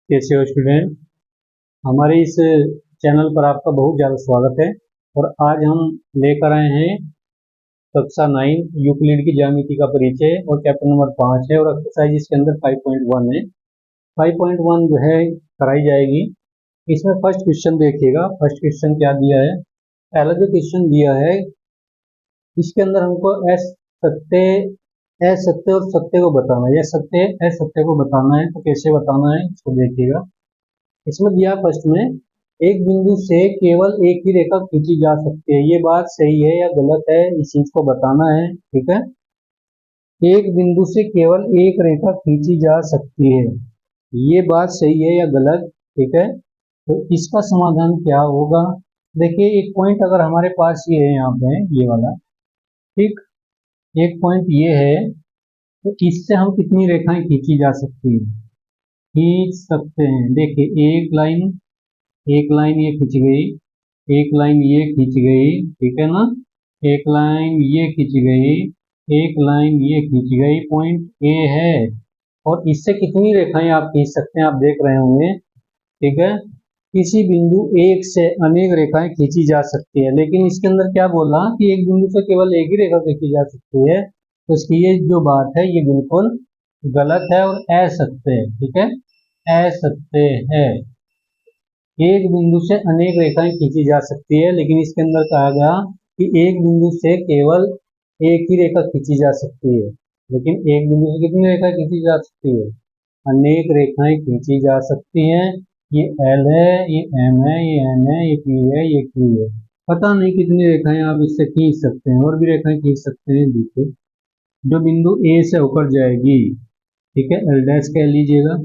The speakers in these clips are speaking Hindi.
कैसे हो स्टूडेंट। हमारे इस चैनल पर आपका बहुत ज़्यादा स्वागत है। और आज हम लेकर आए हैं कक्षा 9 यूक्लिड की ज्यामिति का परिचय और चैप्टर नंबर 5 है और एक्सरसाइज इसके अंदर 5.1 है। 5.1 जो है कराई जाएगी। इसमें फर्स्ट क्वेश्चन देखिएगा। फर्स्ट क्वेश्चन क्या दिया है। पहला जो क्वेश्चन दिया है इसके अंदर हमको असत्य और सत्य को बताना है, या सत्य असत्य को बताना है। तो कैसे बताना है इसको देखिएगा। इसमें दिया फर्स्ट में, एक बिंदु से केवल एक ही रेखा खींची जा सकती है। ये बात सही है या गलत है, इस चीज को बताना है। ठीक है, एक बिंदु से केवल एक रेखा खींची जा सकती है, ये बात सही है या गलत। ठीक है, तो इसका समाधान क्या होगा। देखिए, एक पॉइंट अगर हमारे पास ये है, यहाँ पे ये वाला, ठीक, एक पॉइंट ये है, तो इससे हम कितनी रेखाएं खींची जा सकती है, खींच सकते हैं। देखिए, एक लाइन ये खींच गई, एक लाइन ये खींच गई, ठीक है ना, एक लाइन ये खींच गई, एक लाइन ये खींच गई, पॉइंट ए है। और इससे कितनी रेखाएं आप खींच सकते हैं, आप देख रहे होंगे। ठीक है, किसी बिंदु एक से अनेक रेखाएं खींची जा सकती है, लेकिन इसके अंदर क्या बोला कि एक बिंदु से केवल एक ही रेखा खींची जा सकती है। तो इसकी ये जो बात है ये बिल्कुल गलत है और असत्य है। ठीक है, असत्य है। एक बिंदु से अनेक रेखाएं खींची जा सकती है, लेकिन इसके अंदर कहा गया कि एक बिंदु से केवल एक ही रेखा खींची जा सकती है। लेकिन एक बिंदु से कितनी रेखा खींची जा सकती है, अनेक रेखाएं खींची जा सकती हैं। ये एल है, ये एम है, ये एन है, ये पी है, ये क्यू है। पता नहीं कितनी रेखाएं आप इससे खींच सकते हैं, और भी रेखाएं खींच सकते हैं। देखिए, जो बिंदु ए से होकर जाएगी, ठीक है, एल डैश कह लीजिएगा।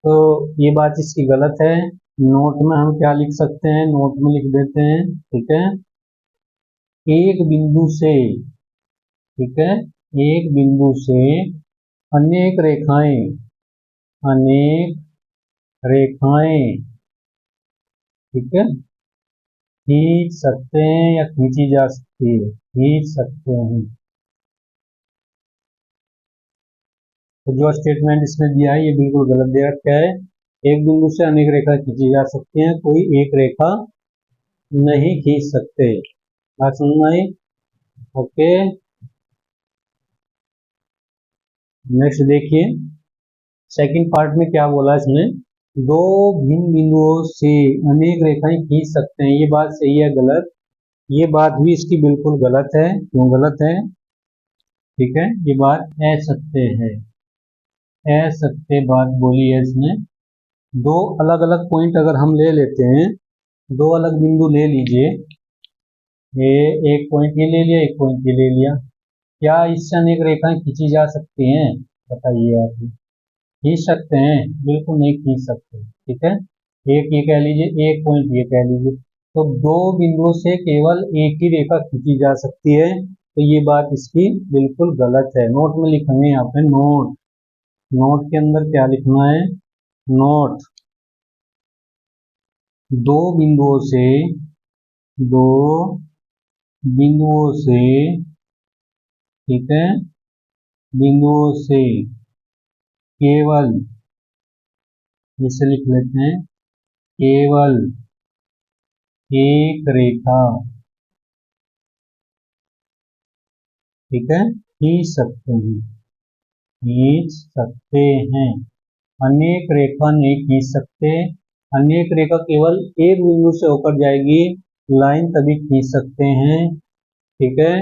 तो ये बात इसकी गलत है। नोट में हम क्या लिख सकते हैं, नोट में लिख देते हैं। ठीक है, एक बिंदु से, ठीक है, एक बिंदु से अनेक रेखाएं, अनेक रेखाएं, ठीक है, खींच सकते हैं या खींची जा सकती है, खींच सकते हैं। तो जो स्टेटमेंट इसमें दिया है ये बिल्कुल गलत दे रखा है। एक बिंदु से अनेक रेखा खींची जा सकती हैं, कोई एक रेखा नहीं खींच सकते। बात समझ में आई। ओके, नेक्स्ट देखिए, सेकंड पार्ट में क्या बोला इसमें, दो भिन्न बिंदुओं से अनेक रेखाएं खींच सकते हैं। ये बात सही है गलत, ये बात भी इसकी बिल्कुल गलत है। क्यों गलत है, ठीक है, ये बात असत्य है, असत्य बात बोली है इसने। दो अलग अलग पॉइंट अगर हम ले लेते हैं, दो अलग बिंदु ले लीजिए, ये एक पॉइंट ये ले लिया, एक पॉइंट ये ले लिया, क्या इससे अनेक रेखाएं खींची जा सकती हैं, बताइए आप। खींच सकते हैं, बिल्कुल नहीं खींच सकते। ठीक है, एक ये कह लीजिए, एक पॉइंट ये कह लीजिए। तो दो बिंदुओं से केवल एक ही रेखा खींची जा सकती है, तो ये बात इसकी बिल्कुल गलत है। नोट में लिखेंगे यहाँ पे, नोट, नोट के अंदर क्या लिखना है, नोट, दो बिंदुओं से, दो बिंदुओं से, ठीक है, बिंदुओं से केवल, जैसे लिख लेते हैं, केवल एक रेखा, ठीक है, खींच सकते हैं, खींच सकते हैं। अनेक रेखा नहीं खींच सकते। अनेक रेखा केवल एक बिंदु से होकर जाएगी, लाइन तभी खींच सकते हैं। ठीक है,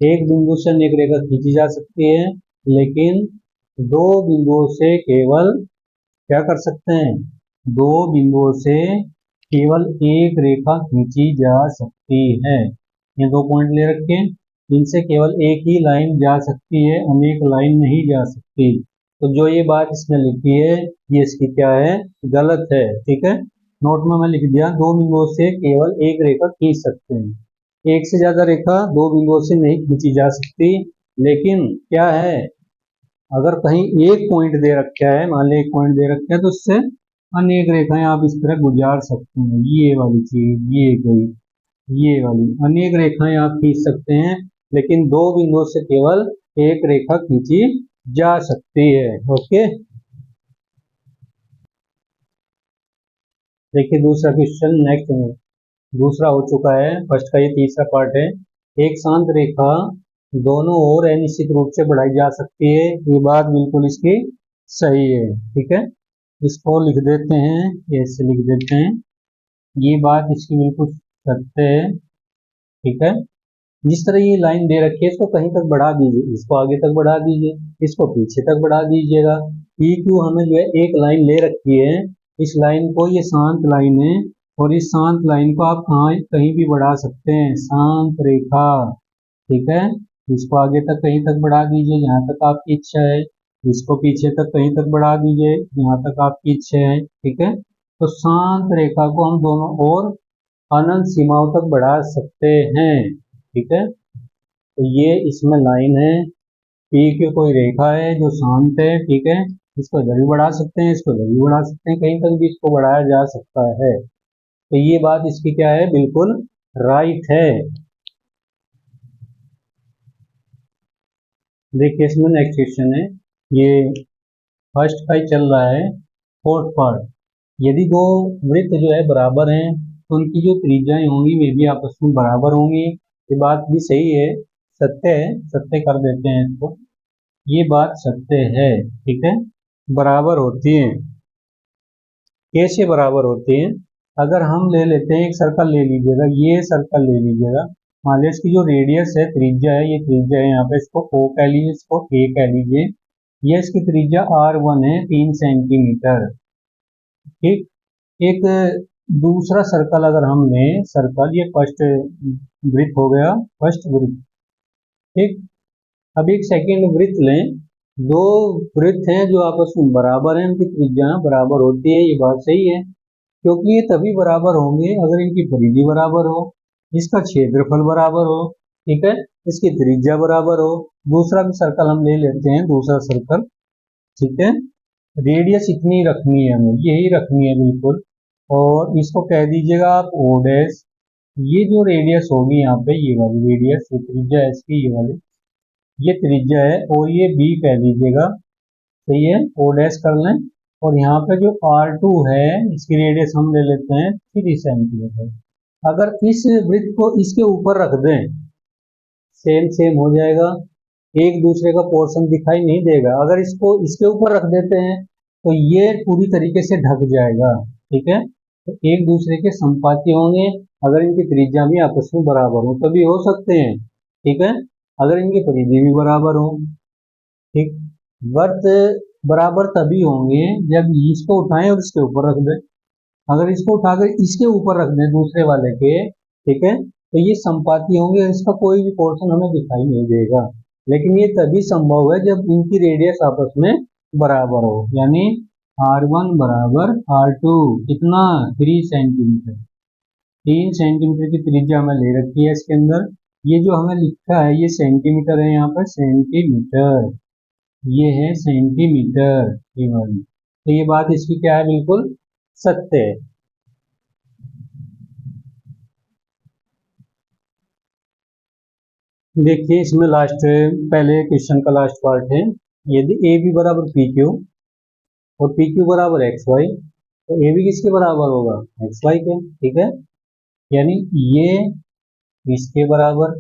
एक बिंदु से अनेक रेखा खींची जा सकती है, लेकिन दो बिंदुओं से केवल क्या कर सकते हैं, दो बिंदुओं से केवल एक रेखा खींची जा सकती है। ये दो पॉइंट ले रखे, इनसे केवल एक ही लाइन जा सकती है, अनेक लाइन नहीं जा सकती। तो जो ये बात इसमें लिखी है ये इसकी क्या है, गलत है। ठीक है, नोट में मैं लिख दिया, दो बिंदुओं से केवल एक रेखा खींच सकते हैं, एक से ज्यादा रेखा दो बिंदुओं से नहीं खींची जा सकती। लेकिन क्या है, अगर कहीं एक पॉइंट दे रखा है, मान ली एक पॉइंट दे रखा है, तो उससे अनेक रेखाएं आप इस तरह गुजार सकते हैं। ये वाली चीज, ये गई, ये वाली अनेक रेखाएं आप खींच सकते हैं, लेकिन दो बिंदुओं से केवल एक रेखा खींची जा सकती है। ओके, देखिए दूसरा क्वेश्चन नेक्स्ट में, दूसरा हो चुका है, फर्स्ट का ये तीसरा पार्ट है। एक शांत रेखा दोनों ओर अनिश्चित रूप से बढ़ाई जा सकती है, ये बात बिल्कुल इसकी सही है। ठीक है, इसको लिख देते हैं, ऐसे लिख देते हैं, ये बात इसकी बिल्कुल सत्य है। ठीक है, जिस तरह ये लाइन दे रखी है इसको कहीं तक बढ़ा दीजिए, इसको आगे तक बढ़ा दीजिए, इसको पीछे तक बढ़ा दीजिएगा। पी क्यू हमें जो है एक लाइन ले रखी है, इस लाइन को, ये शांत लाइन है, और इस शांत लाइन को आप कहाँ कहीं भी बढ़ा सकते हैं, शांत रेखा। ठीक है, इसको आगे तक कहीं तक बढ़ा दीजिए जहां तक आपकी इच्छा है, इसको पीछे तक कहीं तक बढ़ा दीजिए जहां तक आपकी इच्छा है। ठीक है, तो शांत रेखा को हम दोनों ओर अनंत सीमाओं तक बढ़ा सकते हैं। ठीक है, तो ये इसमें लाइन है, पी की कोई रेखा है जो शांत है। ठीक है, इसको इधर भी बढ़ा सकते हैं, इसको इधर भी बढ़ा सकते हैं, कहीं तक भी इसको बढ़ाया जा सकता है। तो ये बात इसकी क्या है, बिल्कुल राइट है। देखिए इसमें नेक्स्ट क्वेश्चन है, ये फर्स्ट का ही चल रहा है, फोर्थ पार्ट। यदि दो वृत्त जो है बराबर हैं तो उनकी जो त्रिज्याएं होंगी वे भी आपस में बराबर होंगी। ये बात भी सही है, सत्य है, सत्य कर देते हैं इसको, ये बात सत्य है। ठीक है, बराबर होती है। कैसे बराबर होती हैं, अगर हम ले लेते हैं, एक सर्कल ले लीजिएगा, ये सर्कल ले लीजिएगा, मान लीजिए इसकी जो रेडियस है, त्रिज्या है, ये त्रिज्या है, यहाँ पे इसको ओ कह लीजिए, इसको ए कह लीजिए, ये इसकी त्रिज्या R1 है, 3 सेंटीमीटर। ठीक, एक दूसरा सर्कल अगर हम लें, सर्कल ये फर्स्ट वृत्त हो गया, फर्स्ट वृत्त। ठीक, अब एक सेकेंड वृत्त लें, दो वृत्त हैं जो आपस में बराबर हैं, उनकी त्रिज्या बराबर होती है, ये बात सही है, क्योंकि ये तभी बराबर होंगे अगर इनकी परिधि बराबर हो, इसका क्षेत्रफल बराबर हो। ठीक है, इसकी त्रिज्या बराबर हो। दूसरा भी सर्कल हम ले लेते हैं, दूसरा सर्कल। ठीक है, रेडियस इतनी रखनी है, हमें यही रखनी है बिल्कुल, और इसको कह दीजिएगा आप ओ डैश। ये जो रेडियस होगी यहाँ पे, ये वाली रेडियस, ये त्रिज्या है इसकी, ये वाली ये त्रिज्या है, और ये बी कह दीजिएगा। सही है, ओ डैश कर लें, और यहाँ पे जो R2 है, इसकी रेडियस हम ले लेते हैं 3 सेंटीमीटर। अगर इस वृत्त को इसके ऊपर रख दें, सेम सेम हो जाएगा, एक दूसरे का पोर्शन दिखाई नहीं देगा। अगर इसको इसके ऊपर रख देते हैं तो ये पूरी तरीके से ढक जाएगा। ठीक है, तो एक दूसरे के संपाती होंगे, अगर इनकी त्रिज्या भी आपस में बराबर हो तभी हो सकते हैं। ठीक है, अगर इनकी परिधि भी बराबर हो। ठीक, वर्त बराबर तभी होंगे जब इसको उठाएं और इसके ऊपर रख दें। अगर इसको उठाकर इसके ऊपर रख दें दूसरे वाले के, ठीक है, तो ये संपाती होंगे, इसका कोई भी पोर्शन हमें दिखाई नहीं देगा। लेकिन ये तभी संभव है जब इनकी रेडियस आपस में बराबर हो, यानी R1 बराबर R2, कितना, 3 सेंटीमीटर। 3 सेंटीमीटर की त्रिज्या हमें ले रखी है इसके अंदर, ये जो हमें लिखा है ये सेंटीमीटर है, यहाँ पर सेंटीमीटर, ये है सेंटीमीटर, ये वाली। तो ये बात इसकी क्या है, बिल्कुल सत्य है। देखिए इसमें लास्ट, पहले क्वेश्चन का लास्ट पार्ट है, यदि ए बी बराबर पी क्यू और पी क्यू बराबर एक्स वाई, तो ए बी किसके बराबर होगा, एक्स वाई के। ठीक है, यानी ये इसके बराबर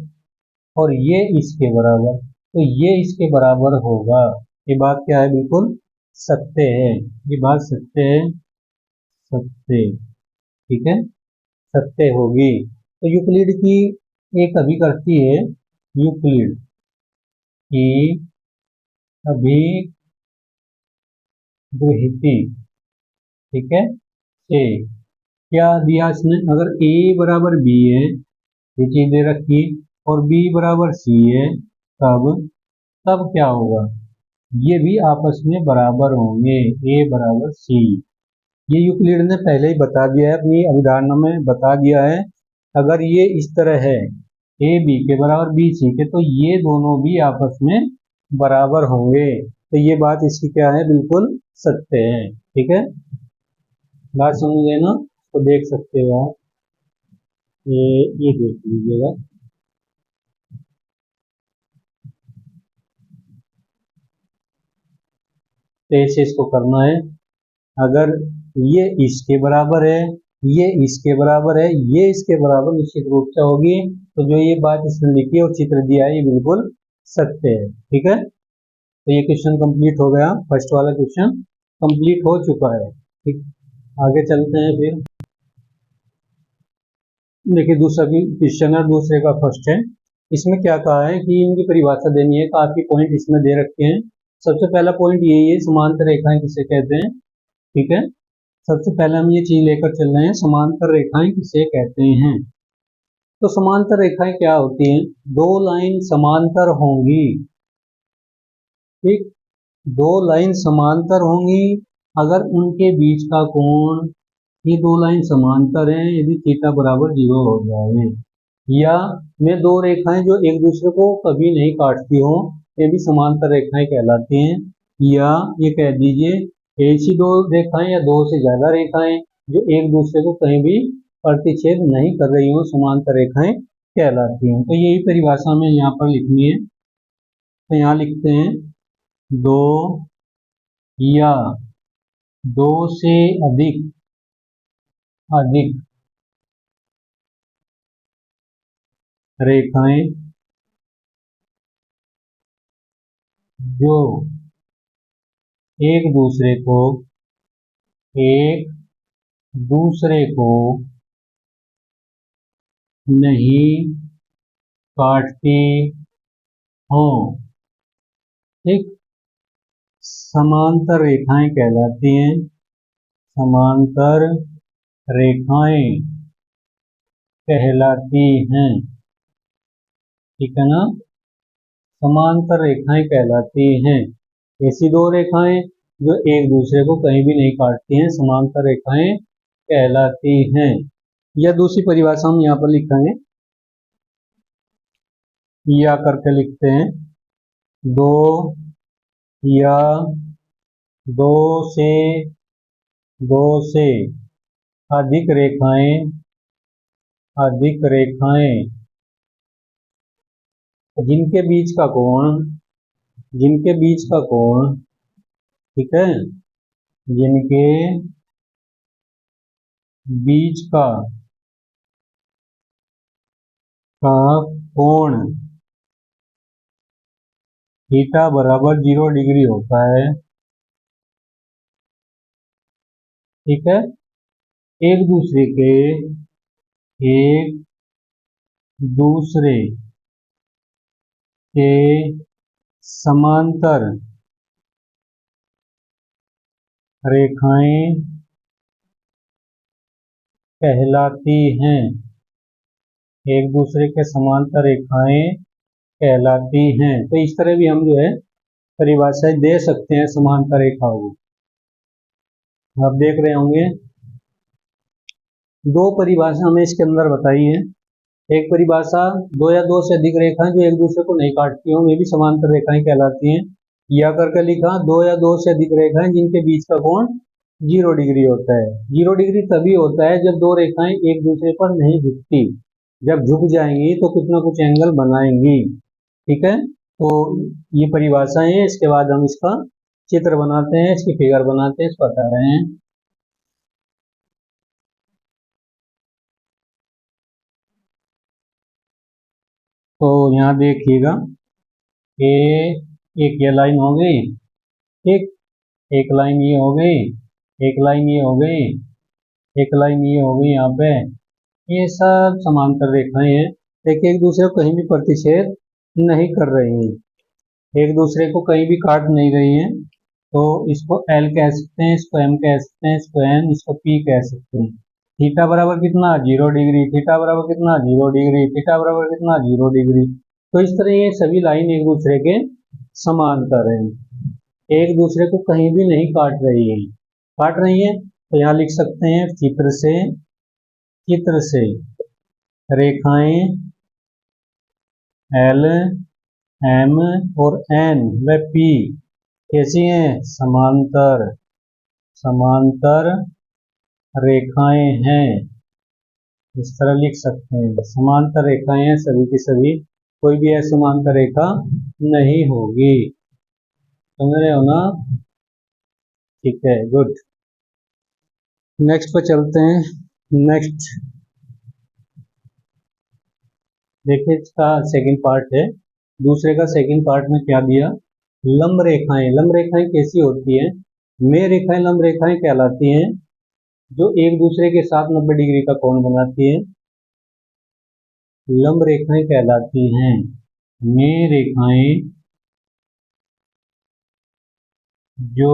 और ये इसके बराबर, तो ये इसके बराबर होगा। ये बात क्या है, बिल्कुल सत्य है, ये बात सत्य है, सत्य। ठीक है, सत्य होगी। तो यूक्लिड की एक अभी करती है, यूक्लिड की अभिगृहित। ठीक है, ए क्या दिया इसने, अगर ए बराबर बी है, ये चीज दे रखी, और बी बराबर सी है, तब तब क्या होगा, ये भी आपस में बराबर होंगे, ए बराबर सी। ये यूक्लिड ने पहले ही बता दिया है, अपनी अवधारणा में बता दिया है। अगर ये इस तरह है, ए बी के बराबर बी सी के, तो ये दोनों भी आपस में बराबर होंगे। तो ये बात इसकी क्या है, बिल्कुल सत्य है। ठीक है, बात समझ गए ना, तो देख सकते हो आप, ये देख लीजिएगा। तो ऐसे इसको करना है, अगर ये इसके बराबर है ये इसके बराबर है, ये इसके बराबर निश्चित रूप से होगी। तो जो ये बात इसने लिखी है और चित्र दिया है ये बिल्कुल सत्य है। ठीक है, तो ये क्वेश्चन कंप्लीट हो गया, फर्स्ट वाला क्वेश्चन कंप्लीट हो चुका है। ठीक, आगे चलते हैं फिर। देखिए दूसरा क्वेश्चन है, दूसरे का फर्स्ट है। इसमें क्या कहा है कि इनकी परिभाषा देनी है, काफी पॉइंट इसमें दे रखे हैं। सबसे पहला पॉइंट यही है, समांतर रेखाएं किसे कहते हैं। ठीक है, सबसे पहले हम ये चीज लेकर चल रहे हैं, समांतर रेखाएं किसे कहते हैं। तो समांतर रेखाएं क्या होती हैं, दो लाइन समांतर होंगी। ठीक, दो लाइन समांतर होंगी अगर उनके बीच का कोण, ये दो लाइन समांतर हैं यदि थीटा बराबर 0 हो जाए, या में दो रेखाएं जो एक दूसरे को कभी नहीं काटती हो, ये भी समांतर रेखाएं कहलाती हैं। या ये कह दीजिए ऐसी दो रेखाएं या दो से ज्यादा रेखाएं जो एक दूसरे को कहीं भी प्रतिच्छेद नहीं कर रही हो, समांतर रेखाएं कहलाती हैं। तो यही परिभाषा हमें यहाँ पर लिखनी है। तो यहाँ लिखते हैं दो या दो से अधिक रेखाएं जो एक दूसरे को नहीं काटती हो, ठीक, समांतर रेखाएं कहलाती हैं। समांतर रेखाएं कहलाती हैं। ठीक है ना, समांतर रेखाएं कहलाती हैं। ऐसी दो रेखाएं जो एक दूसरे को कहीं भी नहीं काटती हैं, समांतर रेखाएं कहलाती हैं। या दूसरी परिभाषा हम यहाँ पर लिखेंगे, या करके लिखते हैं दो या दो से अधिक रेखाएं जिनके बीच का कोण, ठीक है, जिनके बीच का कोण थीटा बराबर 0 डिग्री होता है। ठीक है, एक दूसरे के समांतर रेखाएं कहलाती हैं। एक दूसरे के समांतर रेखाएं कहलाती हैं। तो इस तरह भी हम जो है परिभाषाएं दे सकते हैं समांतर रेखाओं को। आप देख रहे होंगे दो परिभाषा हमें इसके अंदर बताई है। एक परिभाषा दो या दो से अधिक रेखाएं जो एक दूसरे को नहीं काटती हों, वे भी समांतर रेखाएं कहलाती हैं। या करके लिखा दो या दो से अधिक रेखाएं जिनके बीच का कोण 0 डिग्री होता है। 0 डिग्री तभी होता है जब दो रेखाएं एक दूसरे पर नहीं झुकती, जब झुक जाएंगी तो कुछ ना कुछ एंगल बनाएंगी। ठीक है, तो ये परिभाषाएं हैं। इसके बाद हम इसका चित्र बनाते हैं, इसकी फिगर बनाते हैं, इसको बता रहे हैं। तो यहाँ देखिएगा, एक ये लाइन हो गई, ठीक, एक लाइन ये हो गई, एक लाइन ये हो गई, एक लाइन ये हो गई यहाँ पे। ये सब समांतर रेखाएं हैं, लेकिन एक दूसरे को कहीं भी प्रतिच्छेद नहीं कर रही हैं, एक दूसरे को कहीं भी काट नहीं रही हैं। तो इसको L कह सकते हैं, इसको M कह सकते हैं, इसको N, इसको P कह सकते हैं। थीटा बराबर कितना 0 डिग्री, थीटा बराबर कितना 0 डिग्री, थीटा बराबर कितना 0 डिग्री। तो इस तरह ये सभी लाइन एक दूसरे के समांतर हैं, एक दूसरे को कहीं भी नहीं काट रही है। तो यहाँ लिख सकते हैं चित्र से रेखाएं L, M और N व P कैसी हैं, समांतर रेखाएं हैं। इस तरह लिख सकते हैं, समांतर रेखाएं हैं सभी की सभी, कोई भी असमांतर रेखा नहीं होगी। समझ रहे हो ना, ठीक है, गुड। नेक्स्ट पर चलते हैं। नेक्स्ट देखिए, इसका सेकंड पार्ट है। दूसरे का सेकंड पार्ट में क्या दिया, लंब रेखाएं। लंब रेखाएं कैसी होती हैं, में रेखाएं लंब रेखाएं कहलाती हैं जो एक दूसरे के साथ 90 डिग्री का कोण बनाती हैं, लंब रेखाएं कहलाती हैं। में रेखाएं जो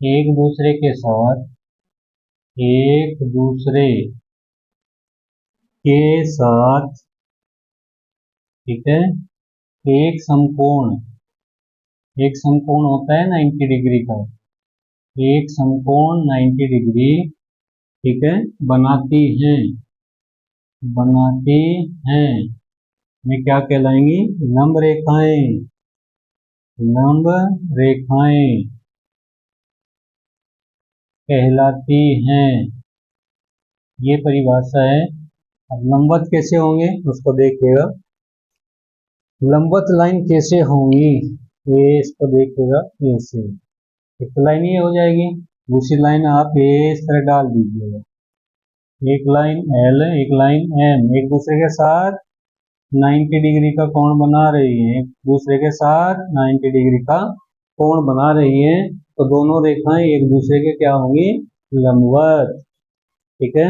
एक दूसरे के साथ ठीक है, एक समकोण होता है 90 डिग्री का, एक समकोण 90 डिग्री, ठीक है, बनाती हैं में क्या कहलाएंगी, लंब रेखाएं कहलाती हैं। ये परिभाषा है। अब लंबवत कैसे होंगे उसको देखिएगा, लंबवत लाइन कैसे होंगी, ये इसको देखिएगा, ऐसे एक लाइन ये हो जाएगी, दूसरी लाइन आप इस तरह डाल दीजिएगा, एक लाइन एल, एक लाइन एम, एक दूसरे के साथ 90 डिग्री का कोण बना रही है, एक दूसरे के साथ 90 डिग्री का कोण बना रही है, तो दोनों रेखाएं एक दूसरे के क्या होंगी, लंबवत, ठीक है।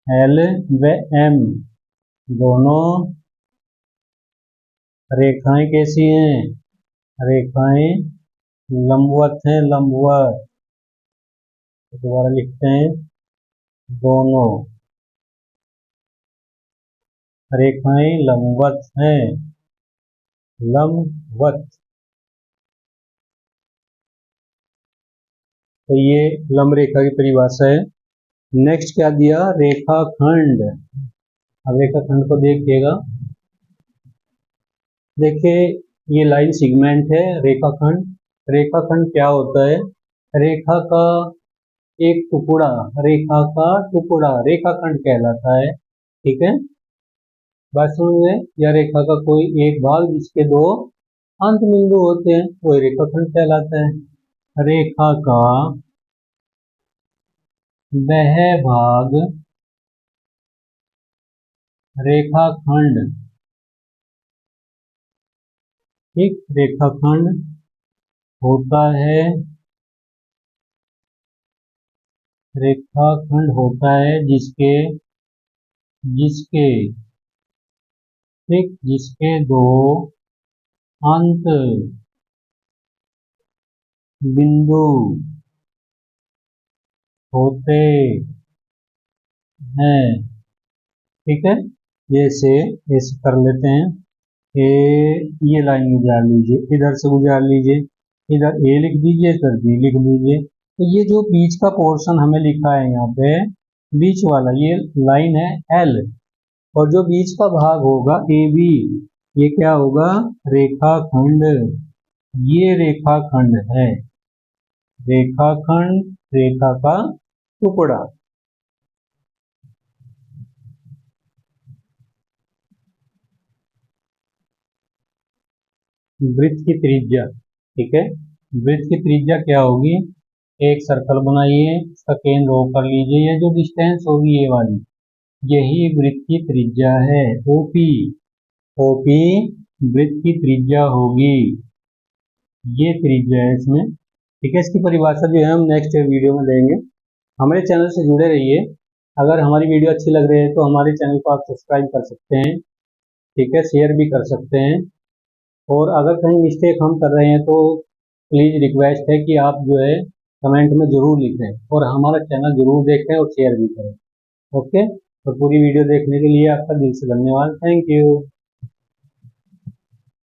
एल व एम दोनों रेखाएं कैसी हैं, रेखाएं लंबवत हैं, लंबवत, दोबारा लिखते हैं, दोनों रेखाएं लंबवत हैं, लंबवत। तो ये लंब रेखा की परिभाषा है। नेक्स्ट क्या दिया, रेखाखंड। अब रेखाखंड को देखिएगा, देखिए ये लाइन सेगमेंट है रेखाखंड। रेखाखंड क्या होता है, रेखा का एक टुकड़ा, रेखाखंड कहलाता है, ठीक है। बात समझ में, या रेखा का कोई एक भाग जिसके दो अंत बिंदु होते हैं वो रेखाखंड कहलाता है। रेखा का वह भाग रेखाखंड, ठीक, रेखाखंड होता है, रेखाखंड होता है जिसके ठीक, जिसके दो अंत बिंदु होते हैं, ठीक है। जैसे ऐसे कर लेते हैं, ये लाइन गुजार लीजिए, इधर से गुजार लीजिए, इधर ए लिख दीजिए, इधर बी लिख दीजिए। तो ये जो बीच का पोर्शन हमें लिखा है यहाँ पे, बीच वाला ये लाइन है एल, और जो बीच का भाग होगा ए बी, ये क्या होगा, रेखाखंड। ये रेखाखंड है, रेखाखंड, रेखा का टुकड़ा। वृत्त की त्रिज्या, ठीक है, वृत्त की त्रिज्या क्या होगी, एक सर्कल बनाइए, इसका केंद्र O कर लीजिए, ये जो डिस्टेंस होगी ये वाली, यही वृत्त की त्रिज्या है, ओपी वृत्त की त्रिज्या होगी, ये त्रिज्या है इसमें, ठीक है। इसकी परिभाषा जो है हम नेक्स्ट वीडियो में देंगे। हमारे चैनल से जुड़े रहिए। अगर हमारी वीडियो अच्छी लग रही है तो हमारे चैनल को आप सब्सक्राइब कर सकते हैं, ठीक है, शेयर भी कर सकते हैं, और अगर कहीं मिस्टेक हम कर रहे हैं तो प्लीज़ रिक्वेस्ट है कि आप जो है कमेंट में ज़रूर लिखें, और हमारा चैनल ज़रूर देखें और शेयर भी करें। ओके, तो पूरी वीडियो देखने के लिए आपका दिल से धन्यवाद, थैंक यू।